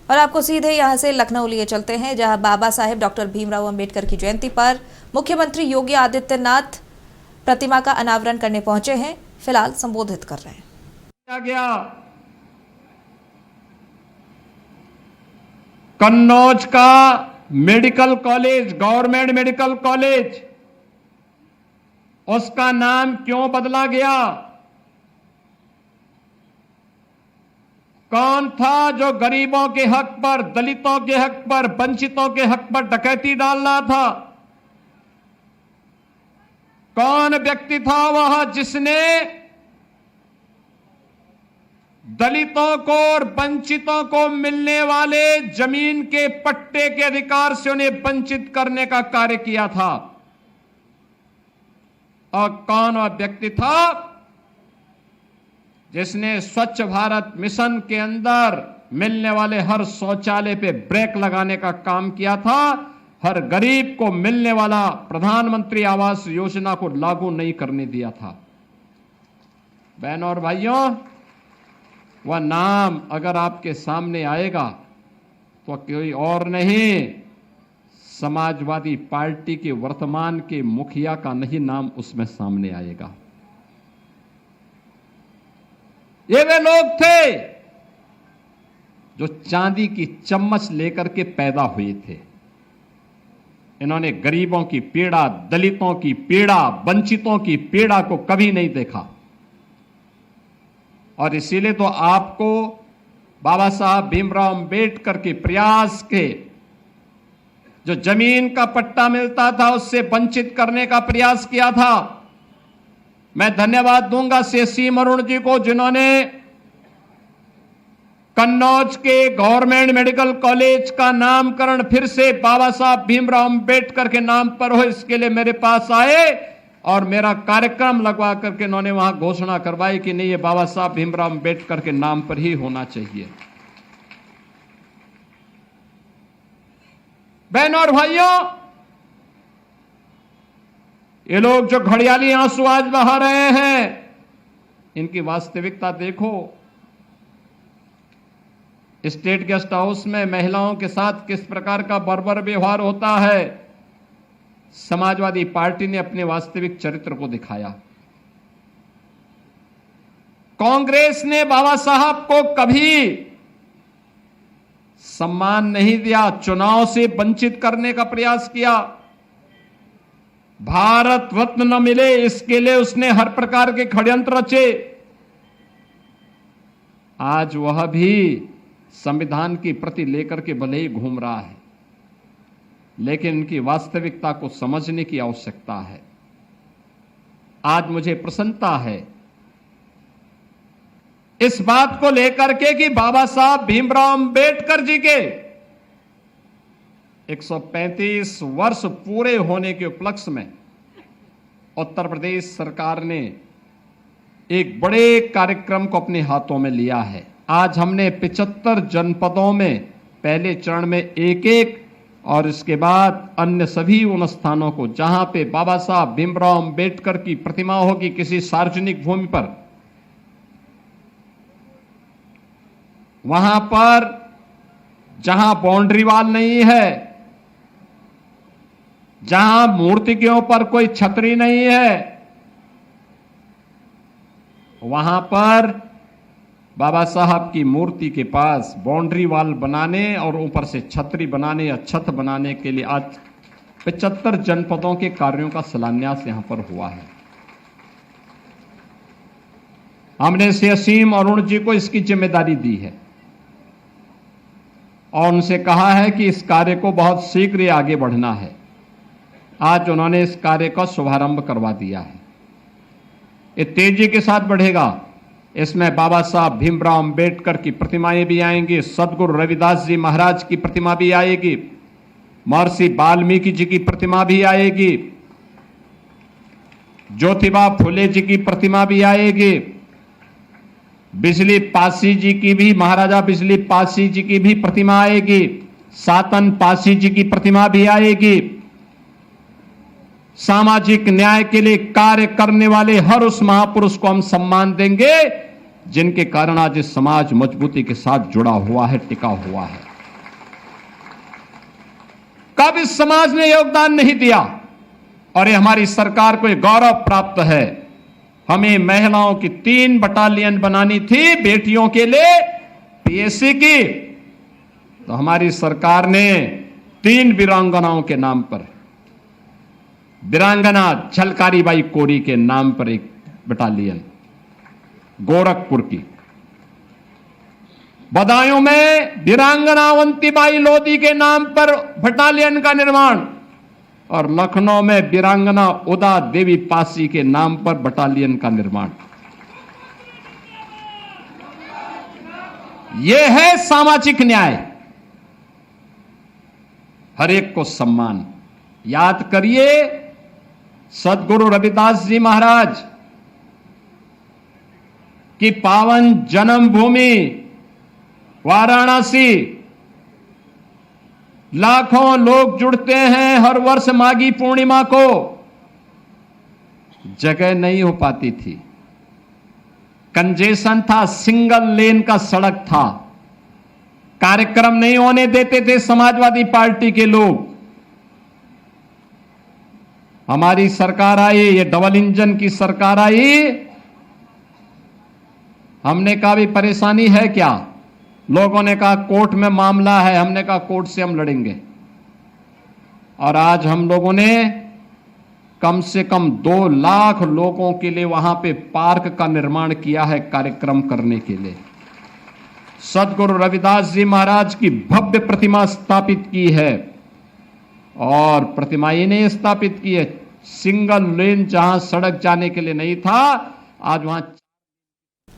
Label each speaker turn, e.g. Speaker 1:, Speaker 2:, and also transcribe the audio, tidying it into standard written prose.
Speaker 1: और आपको सीधे यहां से लखनऊ लिए चलते हैं, जहां बाबा साहेब डॉक्टर भीमराव अंबेडकर की जयंती पर मुख्यमंत्री योगी आदित्यनाथ प्रतिमा का अनावरण करने पहुंचे हैं। फिलहाल संबोधित कर रहे हैं।
Speaker 2: गया कन्नौज का medical college, government medical college, उसका नाम क्यों बदला गया? कौन था जो गरीबों के हक पर, दलितों के हक पर, वंचितों के हक पर डकैती डालना था? कौन व्यक्ति था वह जिसने दलितों को और वंचितों को मिलने वाले जमीन के पट्टे के अधिकार से उन्हें वंचित करने का कार्य किया था? और कौन वह व्यक्ति था जिसने स्वच्छ भारत मिशन के अंदर मिलने वाले हर शौचालय पे ब्रेक लगाने का काम किया था? हर गरीब को मिलने वाला प्रधानमंत्री आवास योजना को लागू नहीं करने दिया था। बहनों और भाइयों, वह नाम अगर आपके सामने आएगा तो कोई और नहीं, समाजवादी पार्टी के वर्तमान के मुखिया का नहीं नाम उसमें सामने आएगा। ये वे लोग थे जो चांदी की चम्मच लेकर के पैदा हुए थे। इन्होंने गरीबों की पीड़ा, दलितों की पीड़ा, वंचितों की पीड़ा को कभी नहीं देखा। और इसीलिए तो आपको बाबा साहब भीमराव अंबेडकर के प्रयास के जो जमीन का पट्टा मिलता था उससे वंचित करने का प्रयास किया था। मैं धन्यवाद दूंगा सी अरुण जी को, जिन्होंने कन्नौज के गवर्नमेंट मेडिकल कॉलेज का नामकरण फिर से बाबा साहब भीमराव अंबेडकर के नाम पर हो, इसके लिए मेरे पास आए और मेरा कार्यक्रम लगवा करके इन्होंने वहां घोषणा करवाई कि नहीं, ये बाबा साहब भीमराव अंबेडकर के नाम पर ही होना चाहिए। बहनों और भाइयों, ये लोग जो घड़ियाली आंसू आज बहा रहे हैं, इनकी वास्तविकता देखो। स्टेट गेस्ट हाउस में महिलाओं के साथ किस प्रकार का बर्बर व्यवहार होता है, समाजवादी पार्टी ने अपने वास्तविक चरित्र को दिखाया। कांग्रेस ने बाबा साहब को कभी सम्मान नहीं दिया, चुनाव से वंचित करने का प्रयास किया। भारत रत्न न मिले इसके लिए उसने हर प्रकार के षड्यंत्र रचे। आज वह भी संविधान की प्रति लेकर के भले ही घूम रहा है, लेकिन इनकी वास्तविकता को समझने की आवश्यकता है। आज मुझे प्रसन्नता है इस बात को लेकर के कि बाबा साहब भीमराव अंबेडकर जी के 135 वर्ष पूरे होने के उपलक्ष्य में उत्तर प्रदेश सरकार ने एक बड़े कार्यक्रम को अपने हाथों में लिया है। आज हमने 75 जनपदों में पहले चरण में एक और इसके बाद अन्य सभी उन स्थानों को जहां पे बाबा साहब भीमराव अंबेडकर की प्रतिमा होगी किसी सार्वजनिक भूमि पर, वहां पर जहां बाउंड्री वॉल नहीं है, जहां मूर्ति के ऊपर कोई छतरी नहीं है, वहां पर बाबा साहब की मूर्ति के पास बाउंड्री वॉल बनाने और ऊपर से छतरी बनाने या छत बनाने के लिए आज 75 जनपदों के कार्यों का शिलान्यास यहां पर हुआ है। हमने सी अरुण जी को इसकी जिम्मेदारी दी है और उनसे कहा है कि इस कार्य को बहुत शीघ्र आगे बढ़ना है। आज उन्होंने इस कार्य का शुभारंभ करवा दिया है। ये तेजी के साथ बढ़ेगा। इसमें बाबा साहब भीमराव अंबेडकर की प्रतिमाएं भी आएंगी, सदगुरु रविदास जी महाराज की प्रतिमा भी आएगी, महर्षि वाल्मीकि जी की प्रतिमा भी आएगी, ज्योतिबा फुले जी की प्रतिमा भी आएगी, बिजली पासी जी की भी, महाराजा बिजली पासी जी की भी प्रतिमा आएगी, सातन पासी जी की प्रतिमा भी आएगी। सामाजिक न्याय के लिए कार्य करने वाले हर उस महापुरुष को हम सम्मान देंगे जिनके कारण आज इस समाज मजबूती के साथ जुड़ा हुआ है, टिका हुआ है। तब इस समाज ने योगदान नहीं दिया और ये हमारी सरकार को ये गौरव प्राप्त है। हमें महिलाओं की 3 बटालियन बनानी थी बेटियों के लिए पीएससी की, तो हमारी सरकार ने 3 वीरांगनाओं के नाम पर, वीरांगना झलकारीबाई कोरी के नाम पर एक बटालियन, गोरखपुर की, बदायूं में वीरांगना अवंतीबाई लोधी के नाम पर बटालियन का निर्माण और लखनऊ में वीरांगना उदा देवी पासी के नाम पर बटालियन का निर्माण। यह है सामाजिक न्याय, हर एक को सम्मान। याद करिए सदगुरु रविदास जी महाराज की पावन जन्मभूमि वाराणसी, लाखों लोग जुड़ते हैं हर वर्ष माघी पूर्णिमा को, जगह नहीं हो पाती थी, कंजेशन था, सिंगल लेन का सड़क था, कार्यक्रम नहीं होने देते थे समाजवादी पार्टी के लोग। हमारी सरकार आई, ये डबल इंजन की सरकार आई, हमने कहा भी परेशानी है क्या? लोगों ने कहा कोर्ट में मामला है, हमने कहा कोर्ट से हम लड़ेंगे। और आज हम लोगों ने कम से कम 2 लाख लोगों के लिए वहां पे पार्क का निर्माण किया है कार्यक्रम करने के लिए। सदगुरु रविदास जी महाराज की भव्य प्रतिमा स्थापित की है और प्रतिमा ही नहीं स्थापित की है, सिंगल लेन जहां सड़क जाने के लिए नहीं था, आज वहां